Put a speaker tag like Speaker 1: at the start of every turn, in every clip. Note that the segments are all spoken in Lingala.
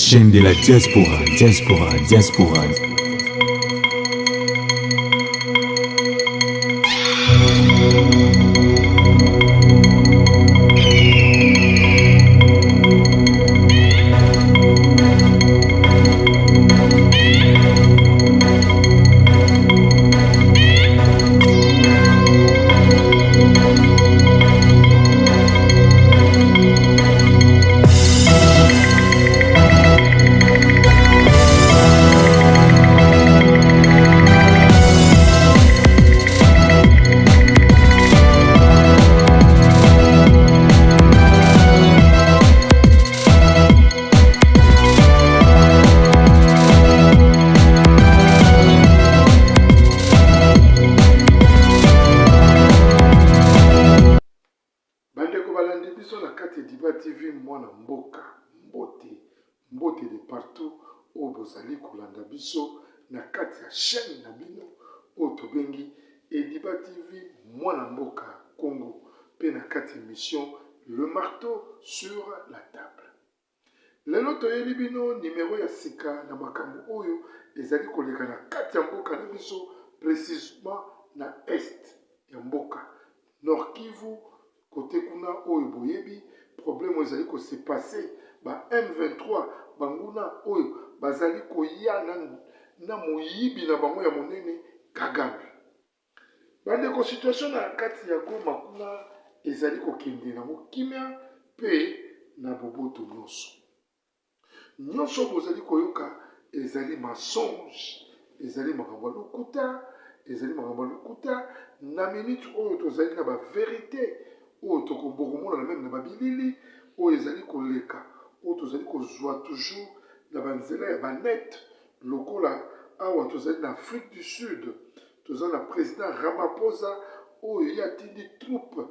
Speaker 1: chaîne de la diaspora, diaspora, diaspora.
Speaker 2: TV mwana mboka mbote de partout o bozali kolanda biso na kati ya chaîne na bino o tobengi Ediba TV mwana mboka Congo pe na kati émission le marteau sur la table. Lelo toyeli bino numéro ya sika na makambo oyo ezali koleka na kati ya mboka na biso précisément na est ya mboka Nord Kivu côté kuna oyo boyebi problème ezali ko se passer ba M23 banguna oyo bazali koya na moyibi na bango ya monene Kagame. Bande ko situation na kati ya Goma kuna ezali ko kende na mokimia pe na boboto nyonso bozali koyoka ezali mensonge ezali makambo lokuta na minute oyo tozali na ba vérité oyo tokobokomona na même na babilili oyo ezali koleka oyo tozali kozwa toujours na banzela ya banet lokola awa tozali na Afrique du Sud tozali na président Ramaphosa oyo ye atindi troupe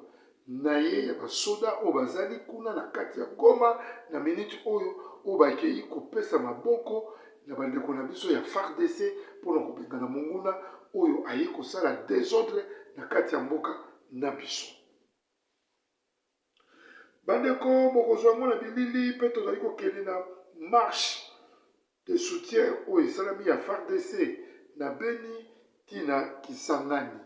Speaker 2: na ye ya basoda oyo bazali kuna na kati ya Goma na minute oyo bakei kopesa maboko na bandeko na biso ya FARDC mpona kobengana monguna oyo aye kosala désordre na kati ya mboka na biso. Bandeko bokozwa mona bilili pe tozali kokende na marche de soutien oyo esalami ya FARDC na Beni tina Kisangani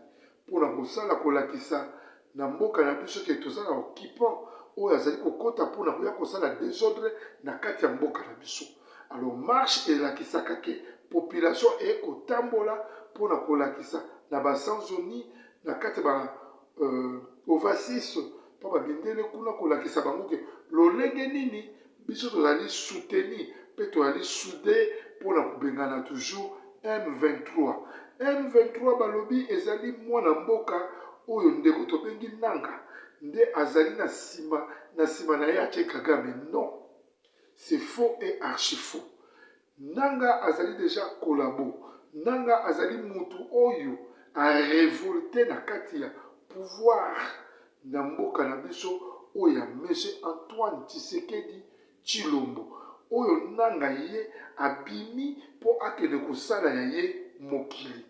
Speaker 2: mpona kosala kolakisa na mboka na biso ke tozala occupant oyo azali kokota mpona koya kosala désordre na kati ya mboka na biso. Alors marche elakisaka ke population ekotambola mpona kolakisa na basanzoni na kati ya ba ovasis pa babindele kuna kolakisa bango ke lolenge nini biso tozali souteni pe tozali soudé mpona kobengana toujours M23 balobi ezali mwana mboka oyo ndeko tobengi nanga nde azali na sima na ye atie Kagame. Non, c'est faux et archi faux. Nanga azali déjà collabo, nanga azali mutu oyo a révolté na kati ya pouvoir na mboka na biso oyo ya monsieur Antoine Tshisekedi Tshilombo oyo nanga ye abimi po akende kosala ya ye mokili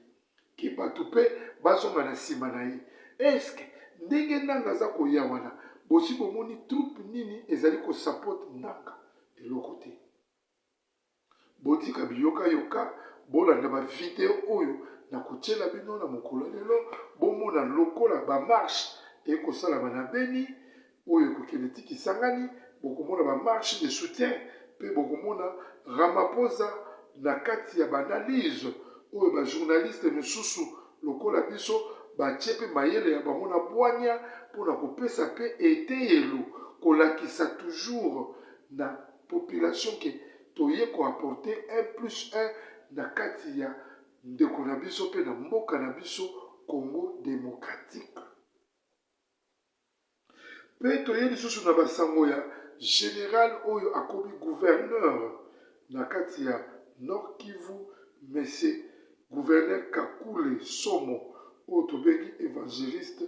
Speaker 2: ki bato pe bazonga na nsima na ye. Eske ndenge nanga aza koya wana bosi bomoni troupe nini ezali kosapote nanga eloko te. Botika biyoka bolanda bavideo oyo na kotiela bino na mokolo lelo bomona lokola bamarche ekosalama na Beni oyo kokende ti Kisangani bokomona bamarche de soutien pe bokomona Ramaphosa na kati ya banalise oyo bajournaliste mosusu lokola biso batie pe mayele ya bango na bwanya mpona kopesa pe eteyelo kolakisa toujours na population ke toye koapporte 1+1 na kati ya ndeko na biso pe na mboka na biso Congo démocratique. Pe toye lisusu na basango ya général oyo akomi gouverneur na kati ya Nord Kivu monsieur gouverneur Kakule Somo oyo tobengi évangéliste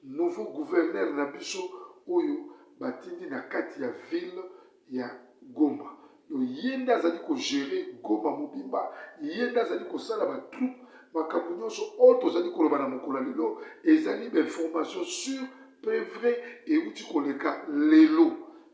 Speaker 2: nouveau gouverneur na biso oyo batindi na kati ya ville ya Goma. Yenda azali ko gérer Goma mobimba, yenda azali kosala ba troupe makambo nyonso oyo tozali koloba na mokolo lelo ezali ba information sur peu vrai euti koleka lelo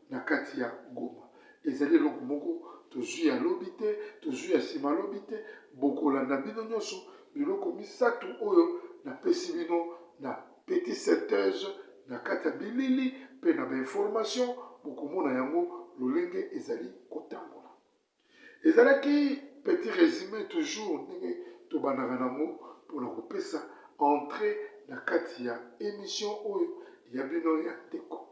Speaker 2: na kati ya Goma. Ezali eloko moko tozwi ya lobi te, tozwi ya nsima lobi te, bokolanda bino nyonso biloko misato oyo napesi bino na petit synthèse na kati ya bilili mpe na bainformation bokomona yango lolenge ezali kotambola. Ezalaki petit résumé toujours ndenge tobandaka nango mpona kopesa entrée na kati ya émission oyo ya bino ya ndeko.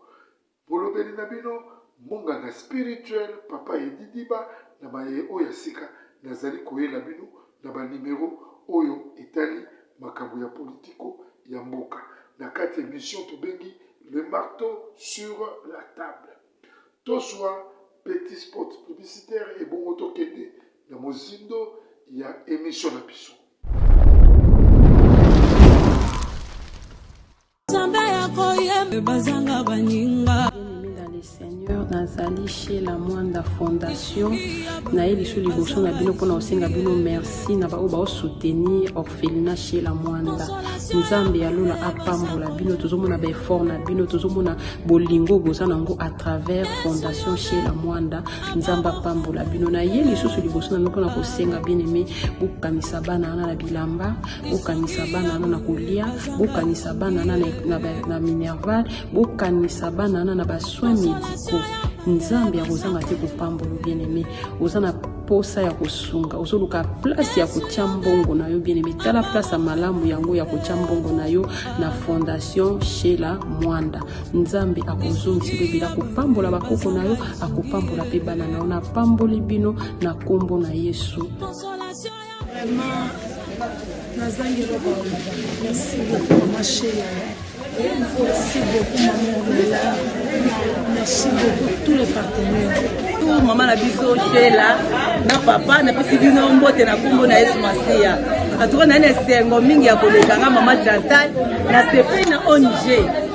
Speaker 2: Bolobeli na bino monganga spirituel papa Edidiba na baye oyo ya sika nazali koyela bino na banimero oyo etali makambo ya politiko ya mboka. Na kati ya émission tobengi le marteau sur la table. Toswa petit spot publicitaire et bongo tokende na mozindo ya émission na biso.
Speaker 3: Seigneur nazali chez la Mwanda Fondation na eli sous liboso na bino pona osenga bino merci na ba soutenir orphelinat chez la Mwanda. Nzambe alola apambola bino tozomona ba effort na bino tozomona bolingo boza nango à travers Fondation chez la Mwanda. Nzamba apambola bino na eli sous liboso na pona kosenga bien-aimé bokanisa bana na bilamba, bokanisa bana na kolia, bokanisa bana na minerval, bokanisa bana na ba soins médicaux. Nzambe ya kozanga te kopambolo bien-aimé ozana posa ya kosunga ozoluka place ya kotia mbongo na yo bien-aimé tala place ya malamu yango ya kotia mbongo na yo na Fondation chez la Mwanda. Nzambe akozongisa bila kopambola bakoko na yo akopambola pe bana na yo na pamboli bino na kombo na Yesu.
Speaker 4: Vraiment nazangi baba merci beaucoup ma chérie. Merci beaucoup maman Lola. Merci beaucoup tous les partenaires.
Speaker 5: Tout maman na biso Sheila na papa na pesi bino mbote na kombo na Yesu Masia. Atuko na nesengo mingi ya kolekanga mama Chantal na sepe na ONG.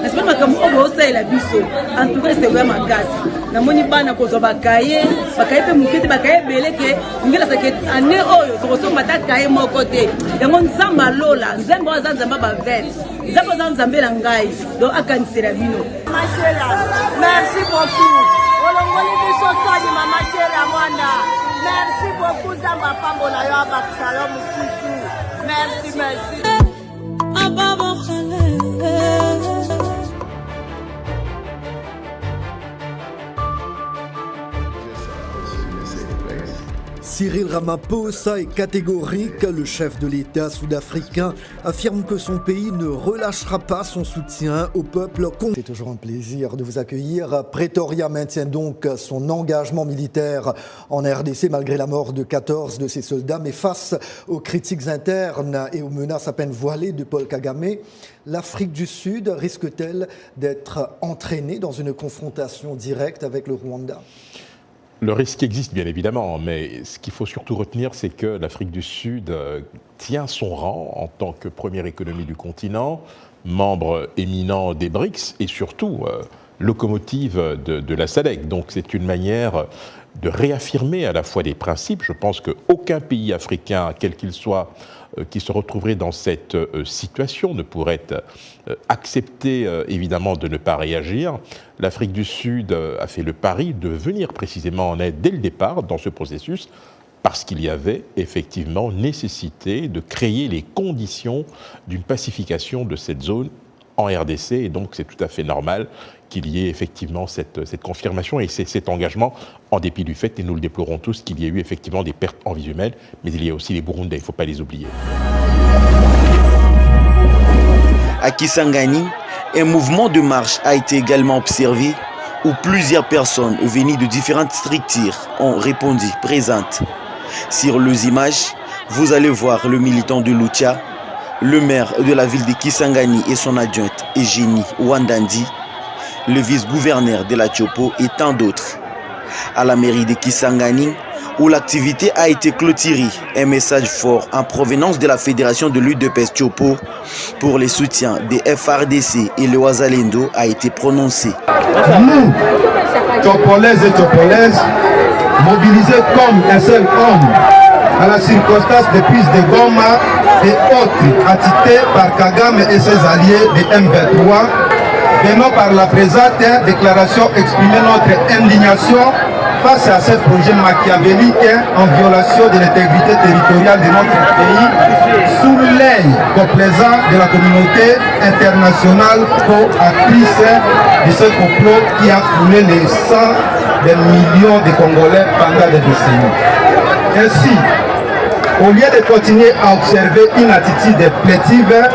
Speaker 5: Na sepe makambo obo osala biso. En tout cas c'est vraiment makasi. Na moni bana kozo bakaye pe mukete bakaye beleke ngela sake ane oyo tokoso mata kaye moko te. Yango nzamba Lola, nzembo azanzamba ba vet. Nzamba zanzambe la ngai. Donc akanisela bino.
Speaker 6: Merci beaucoup. Olongoli biso soki mama Sheila Mwanda. Merci beaucoup Zamba pambola yo abakisala mususu. Merci, merci.
Speaker 7: Cyril Ramaphosa est catégorique. Le chef de l'État sud-africain affirme que son pays ne relâchera pas son soutien au peuple. C'est toujours un plaisir de vous accueillir. Pretoria maintient donc son engagement militaire en RDC malgré la mort de 14 de ses soldats. Mais face aux critiques internes et aux menaces à peine voilées de Paul Kagame, l'Afrique du Sud risque-t-elle d'être entraînée dans une confrontation directe avec le Rwanda ?
Speaker 8: Le risque existe bien évidemment, mais ce qu'il faut surtout retenir, c'est que l'Afrique du Sud tient son rang en tant que première économie du continent, membre éminent des BRICS et surtout locomotive de la SADC. Donc c'est une manière de réaffirmer à la fois des principes. Je pense qu'aucun pays africain, quel qu'il soit, qui se retrouverait dans cette situation ne pourrait accepter évidemment de ne pas réagir. L'Afrique du Sud a fait le pari de venir précisément en aide dès le départ dans ce processus parce qu'il y avait effectivement nécessité de créer les conditions d'une pacification de cette zone en RDC et donc c'est tout à fait normal qu'il y ait effectivement cette confirmation et cet engagement en dépit du fait, et nous le déplorons tous, qu'il y ait eu effectivement des pertes en vies humaines, mais il y a aussi les Burundais, il ne faut pas les oublier.
Speaker 9: À Kisangani, un mouvement de marche a été également observé où plusieurs personnes venues de différentes structures ont répondu présentes. Sur les images, vous allez voir le militant de Lucha, le maire de la ville de Kisangani et son adjointe Eugénie Wandandi, le vice-gouverneur de la Tchopo et tant d'autres. À la mairie de Kisangani, où l'activité a été clôturée, un message fort en provenance de la fédération de l'UDPS Tchopo pour les soutiens des FRDC et le Wazalendo a été prononcé.
Speaker 10: Nous, Tchopolaises et Tchopolaises, mobilisés comme un seul homme à la circonstance des prises de Goma et autres attitées par Kagame et ses alliés de M23, venons par la présente déclaration exprimer notre indignation face à ce projet machiavélique en violation de l'intégrité territoriale de notre pays, sous l'œil complaisant de la communauté internationale co-actrice de ce complot qui a coulé les sangs des millions de Congolais pendant des décennies. Ainsi, au lieu de continuer à observer une attitude plaintive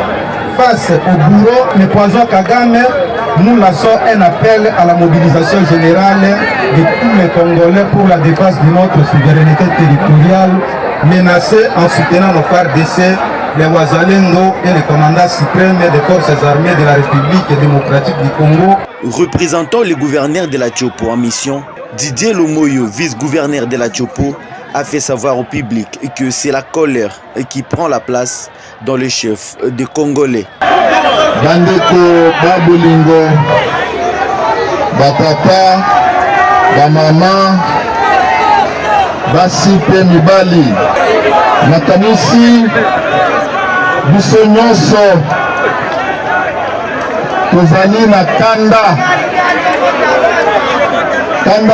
Speaker 10: face au bourreau, le poison Kagame, nous lançons un appel à la mobilisation générale de tous les Congolais pour la défense de notre souveraineté territoriale menacée en soutenant nos FARDC, les Wazalendo et les commandants suprêmes des forces armées de la République démocratique du Congo.
Speaker 9: Représentant le gouverneur de la Tchopo en mission, Didier Lomoyo, vice-gouverneur de la Tchopo, a fait savoir au public que c'est la colère qui prend la place dans le chef des Congolais.
Speaker 10: Bandeko, Babulingo, Batata, Bamama, Basipe Mibali, Nakanisi, biso nyonso tozali na kanda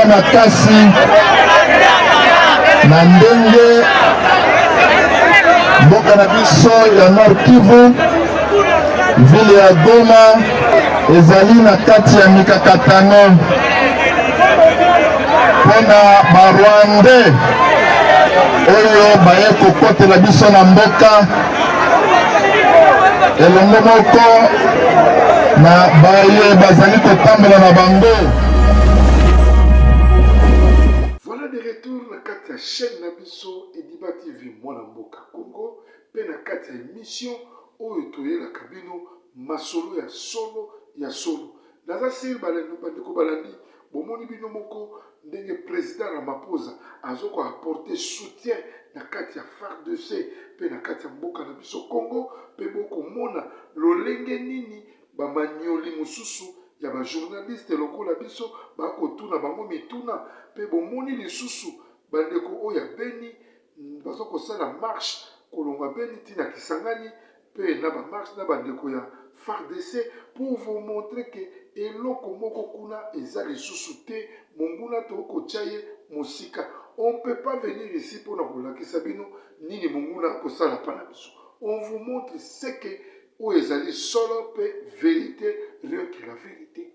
Speaker 10: makasi na ndenge mboka na biso ya Nord Kivu, ville ya Goma ezali na kati ya mikakatano mpona barwande oyo baye kokotela biso na mboka elongo moko na baye bazali kotambola na bango.
Speaker 2: Voilà de retour na kati ya chaîne na biso Ediba TV Mwana Mboka Congo pe na kati ya émission oyo toyelaka bino masolo ya solo naza sir bandeko balandi bomoni bino moko ndenge président Ramaphosa azoko apporter soutien na kati ya FARDC pe na kati ya mboka na biso Congo pe bokomona lolenge nini bamanioli mosusu ya bajournaliste lokola biso bakotuna bango mituna pe bomoni lisusu bandeko oyo ya Beni bazokosala marche kolonga Beni tina Kisangani pe na bamarche na bandeko ya FARDC pour vous montrer que eloko moko kuna eza lisusu te monguna tokotia ye mosika. On ne peut pas venir ici pour nous kolakisa bino nini monguna kosala pana biso. On vous montre ce que ou ezali solo pe vérité, rien que la vérité.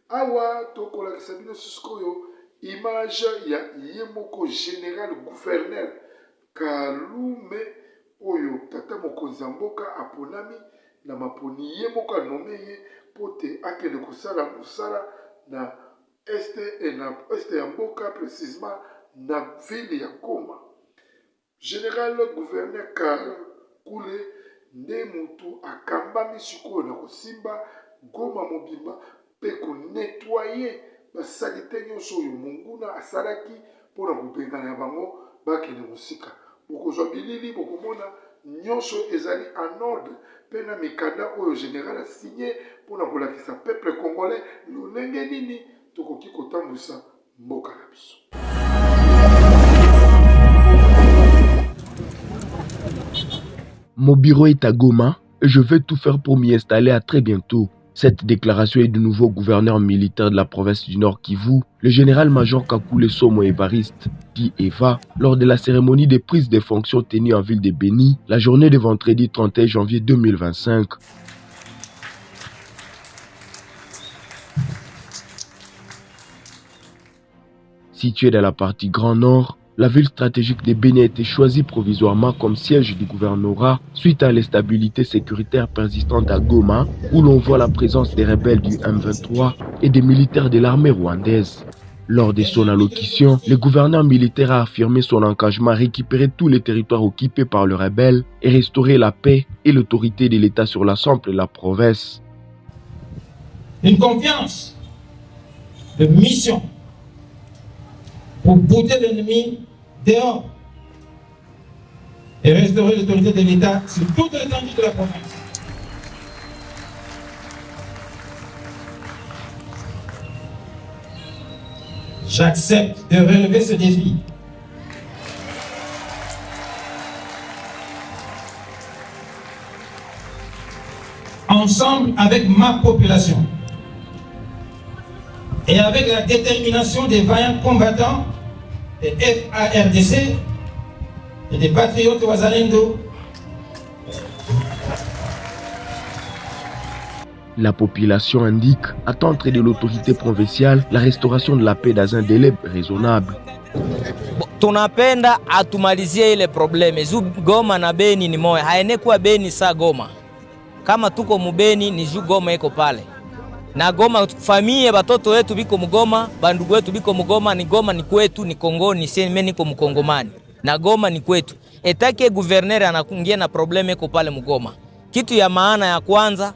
Speaker 2: Awa tokolakisa bino sikoyo image ya yemoko général gouverneur Kalume oyo tata mokonzi mboka aponami na maponi ye moko anome ye pote akende kosala mosala na este ya mboka précisément na ville ya Goma. Général gouverneur Kakule nde mutu akambami sikoyo na kosimba Goma mobimba pe konettoye basalite nyonso oyo monguna asalaki mpona kobengana ya bango bakende mosika. Bokozwa bilili bokomona nyonso ezali en ordre pe na mikanda oyo général a signé mpona kolakisa peuple congolais lolenge nini tokoki kotambwisa mboka na biso.
Speaker 11: Mon bureau est à Goma et je vais tout faire pour m'y installer à très bientôt. Cette déclaration est du nouveau gouverneur militaire de la province du Nord Kivu, le général-major Kakule Somo Évariste, dit Eva, lors de la cérémonie de prise de fonctions tenue en ville de Beni, la journée de vendredi 31 janvier 2025. Située dans la partie Grand Nord, la ville stratégique de Beni a été choisie provisoirement comme siège du gouvernorat suite à l'instabilité sécuritaire persistante à Goma, où l'on voit la présence des rebelles du M23 et des militaires de l'armée rwandaise. Lors de son allocution, le gouverneur militaire a affirmé son engagement à récupérer tous les territoires occupés par les rebelles et restaurer la paix et l'autorité de l'État sur l'ensemble de la province.
Speaker 12: Une confiance de mission pour bouter l'ennemi dehors et restaurer l'autorité de l'État sur toute l'étendue de la province. J'accepte de relever ce défi. Ensemble avec ma population et avec la détermination des vaillants combattants des FARDC et des patriotes Wazalendo.
Speaker 11: La population indique attendre de l'autorité provinciale la restauration de la paix dans un délai raisonnable.
Speaker 13: Tunapenda atumalizie ile probleme zu Goma na Beni ni moya, haenekuwa Beni sa Goma. Kama tuko mubeni ni ju Goma iko pale. Na Goma famie batoto wetu biko mugoma, bandugu wetu biko mugoma, ni Goma ni kwetu, ni Kongo, ni seme niko mkongomani. Na Goma ni kwetu. Etake guverner anakungia na probleme iko pale mugoma. Kitu ya maana ya kwanza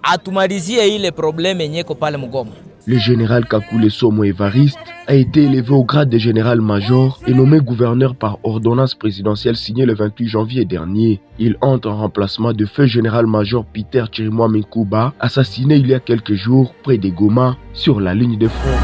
Speaker 13: atumalizie ile probleme nyeko pale mugoma.
Speaker 11: Le général Kakule Somo Evariste a été élevé au grade de général-major et nommé gouverneur par ordonnance présidentielle signée le 28 janvier dernier. Il entre en remplacement de feu général-major Peter Chirimwa Minkuba, assassiné il y a quelques jours près de Goma, sur la ligne de front.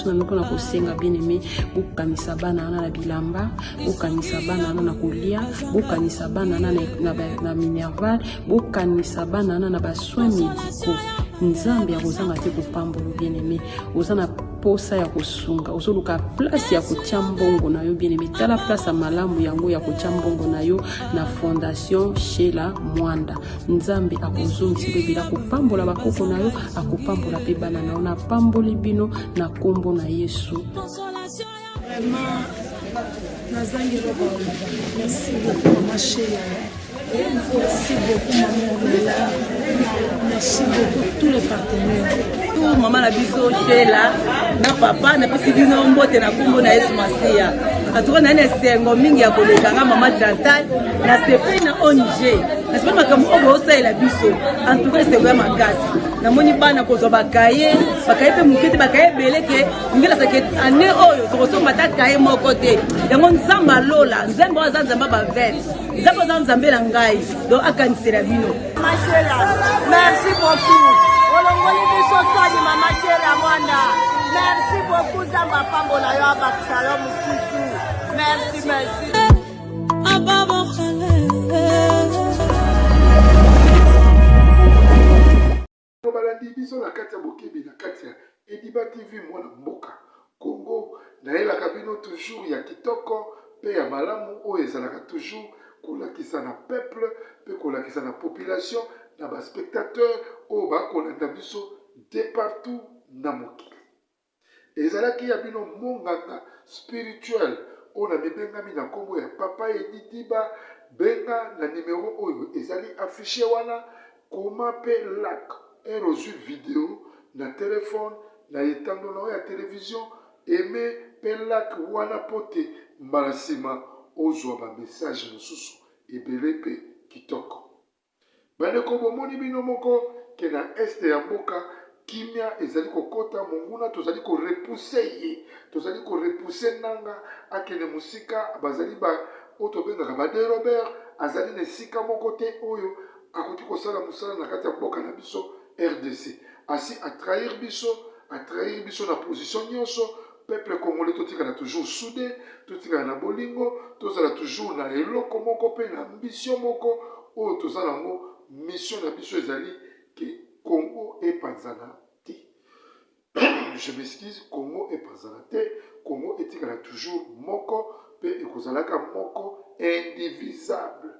Speaker 3: Mpona kosenga bien aimé bokanisa bana na bilamba bokanisa bana na kolia bokanisa bana na minerval bokanisa bana na ba soins médicaux nzambe akozanga te kopambolo bien aimé ozana posa ya kosunga ozoluka place ya kotia mbongo na yo bien aimé tala place ya malamu yango ya kotia mbongo na yo na fondation Sheila Mwanda nzambe akozongisa bebila kopambola bakoko na yo akopambola pe bana na yo na pamboli bino na kombo na Yesu.
Speaker 4: Vraiment, nazangi roba. Merci beaucoup ma chérie. Merci beaucoup maman Lola. Merci beaucoup tous les partenaires.
Speaker 5: Tout maman la biso Sheila na papa na pesi bino mbote na kombo na Yesu Masia. Atuka na nesengo mingi ya kolekanga mama Chantal na sepe na ONG. Na sepe makamu obo osala biso. En tout cas c'est vraiment makasi. Na moni bana ko zoba kaye pe mukete bakaye beleke ngela sake ane oyo to somba ta kaye moko te. Yango nzamba lola nzembo azanzamba ba vet. Nzamba zanzambela ngai do akanisera bino.
Speaker 6: Merci beaucoup. Olongoli biso soki mama Sheila Mwanda. Merci beaucoup Zamba Pambola yo abakisalo mususu. Merci, merci.
Speaker 2: balandi biso na kati ya bokebi na kati ya Ediba TV mwana mboka Congo nayelaka bino toujours ya kitoko pe ya malamu oyo ezalaka toujours kolakisa na peuple pe kolakisa na population na baspectateur oyo bakolanda biso de partout na mokili ezalaki ya bino monganga spirituel oyo na mibengami na kombo ya papa Ediba benga na numero oyo ezali affiché wana koma pe lak reçu vidéo na téléphone na etando na ya télévision aimé pelak wana pote mbalasima ozwa ba message mosusu ebele pe kitoko bandeko bomoni bino moko ke na este ya mboka kimia ezali kokota monguna tozali ko repousser ye tozali ko repousser nanga akene musika bazali ba otobengaka ba de Robert azali na sika moko te oyo akoti kosala musala na kati ya mboka na biso RDC asi à trahir biso na position nyonso peuple congolais totikala toujours soudé totikala na bolingo tozala toujours na eloko moko pe na ambition moko oyo tozala ngo mission na biso ezali ke Congo epanzana te je m'excuse Congo epanzana te Congo etikala toujours moko pe ekozalaka moko indivisible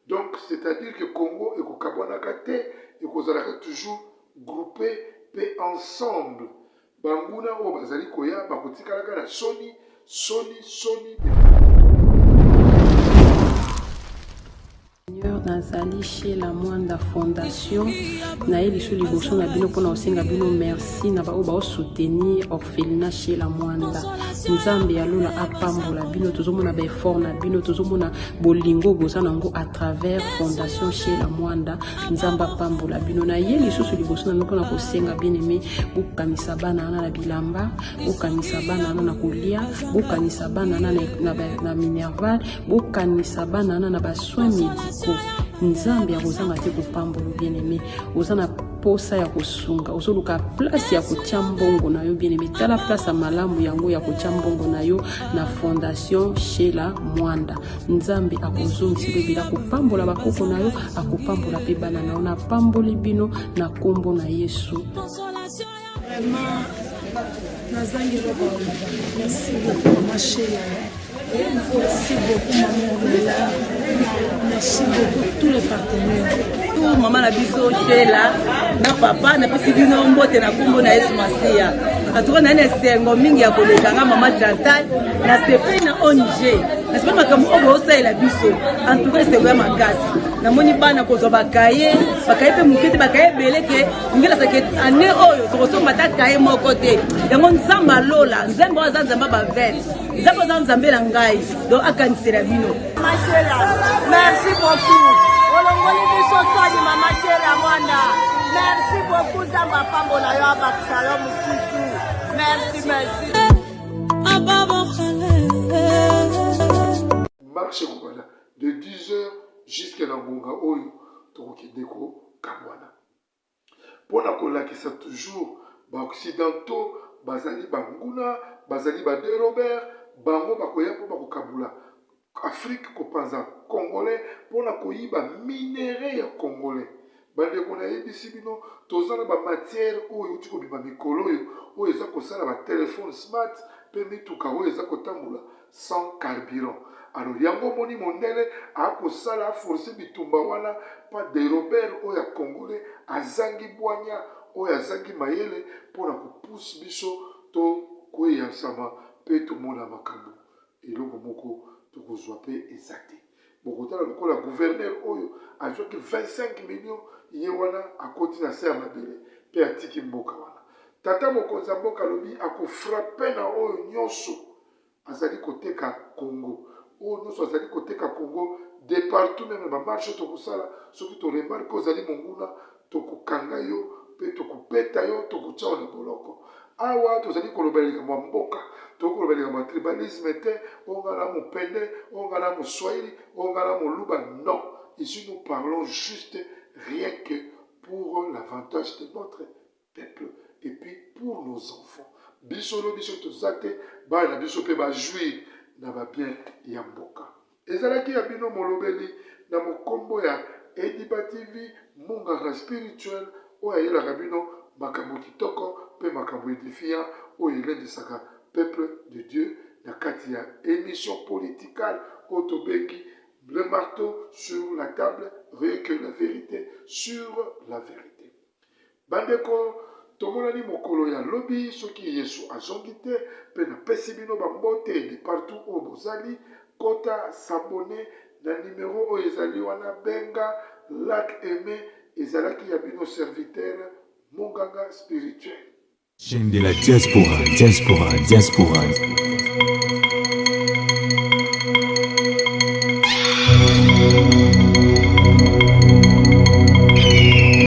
Speaker 2: donc c'est-à-dire que Congo et Kokabwanakate et Kozalaka toujours groupé pe ensemble banguna o bazali koya bakotikalaka na soni
Speaker 3: nazali Sheila Mwanda Fondation na eliso liboso na bino pona osenga bino merci na bao bao soutenir orphelinat Sheila Mwanda nzambe ya lola apambola bino tozomona ba effort na bino tozomona bolingo bozana ngo à travers Fondation Sheila Mwanda nzamba pambola bino na eliso liboso na pona kosenga bien aimé bokanisa bana na bilamba bokanisa bana na kolia bokanisa bana na minerval bokanisa bana na ba soins médicaux nzambe akozanga te kopambolo bien aimé ozana posa ya kosunga ozoluka place ya kotia mbongo na yo bien aimé tala place ya malamu yango ya kotia mbongo na yo na fondation Sheila Mwanda. Nzambe akozongisa bila kopambola bakoko na yo akopambola pe bana na yo na pamboli bino na kombo na Yesu.
Speaker 4: Vraiment, nazangi loba. Merci beaucoup ma chérie. Merci beaucoup maman Lola. Merci beaucoup tous les partenaires.
Speaker 5: Tout maman na biso Sheila na papa na pesi bino mbote na kombo na Yesu Masia. Atuka na esengo mingi ya kolekanga mama Chantal na sepe na ONG. Na sepe makambo obo osala biso. En tout cas c'est vraiment makasi. Na moni bana kozwa bakaye pe mukete bakaye beleke ngela sake ane oyo tokosomba ta kaye moko te. Yango nzamba Lola, nzembo azanzamba ba vet. Nzamba zanzambe na ngai. Donc akanisela bino.
Speaker 6: Merci beaucoup. Olongoli biso soki mama Sheila Mwanda. Merci beaucoup Zamba Pambola yo abakisalo mususu. Merci.
Speaker 2: Marche Kubana de 10h jusqu'à la Bunga Oyo Tokideko Kabwana. Pour la kolakisa toujours ba occidentaux bazali banguna bazali ba de Robert bango bakoya po bakokabula Afrique kopanza congolais pour la koyiba minéraux ya congolais. Bande kona yebisi bino tozana ba matière oyo uti kobima mikolo oyo eza kosala ba téléphone smart pe mituka oyo eza kotambula sans carburant. Alors yango moni mondele a kosala forcer bitumba wana pas de Robert oyo congolais azangi bwanya oyo azangi mayele pour na pousse biso to koya sama pe to mona makambo eloko moko to kozwa pe ezate bokotala lokola gouverneur oyo ajoki 25 millions ye wana akoti na se ya mabele pe atiki mboka wana tata mokonzi ya mboka lobi akofrape na oyo nyonso azali koteka Congo oyo nyonso azali koteka Congo de partout même bamarche tokosala soki toremarke ozali monguna tokokanga yo pe tokopeta yo tokotia na boloko awa tozali kolobeleka mwa mboka tokolobeleka mwa tribalisme te ongana mopende ongana moswahili ongana moluba non ici nous parlons juste rien que pour l'avantage de notre peuple et puis pour nos enfants bisolo biso tozate bana biso pe ba jouir na ba bien ya mboka ezalaki ya bino molobeli na mokombo ya Ediba TV monganga spirituel oyo ayelaka bino makambo kitoko pe makambo édifiant oyo elendisaka peuple de Dieu na kati ya émission politikale oyo tobengi le marteau sur la table rien que la vérité sur la vérité. Bandeko tomonani mokolo ya lobi soki Yesu azongi te pe na pesi bino bambote de partout oyo bozali kota s'abonner na numéro oyo ezali wana benga Lac Aimé ezalaki ya bino serviteur monganga spirituel.
Speaker 1: Chaîne de la diaspora.